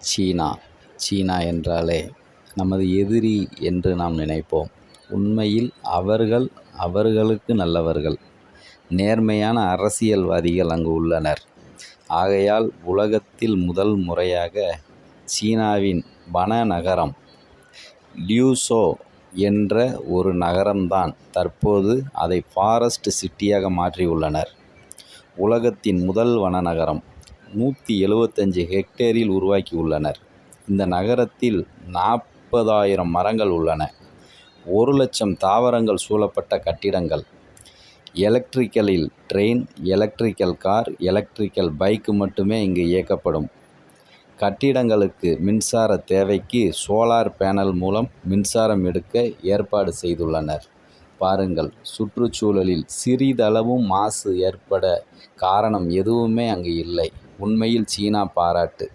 சீனா. சீனா என்றாலே நமது எதிரி என்று நாம் நினைப்போம். உண்மையில் அவர்கள் அவர்களுக்கு நல்லவர்கள். நேர்மையான அரசியல்வாதிகள் அங்கு உள்ளனர். ஆகையால் உலகத்தில் முதல் முறையாக சீனாவின் வன நகரம் லியூசோ என்ற ஒரு நகரம்தான் தற்போது அதை ஃபாரஸ்ட் சிட்டியாக மாற்றியுள்ளனர். உலகத்தின் முதல் வன நகரம் 175 ஹெக்டேரில் உருவாக்கியுள்ளனர். இந்த நகரத்தில் 40,000 மரங்கள் உள்ளன. 1,00,000 தாவரங்கள் சூழப்பட்ட கட்டிடங்கள். எலக்ட்ரிக்கலில் train, electrical car, electrical bike மட்டுமே இங்கு இயக்கப்படும். கட்டிடங்களுக்கு மின்சார தேவைக்கு சோலார் பேனல் மூலம் மின்சாரம் எடுக்க ஏற்பாடு செய்துள்ளனர். பாருங்கள், சுற்றுச்சூழலில் சிறிதளவும் மாசு ஏற்பட காரணம் எதுவுமே அங்கு இல்லை. உண்மையில் சீனா பாராட்டு.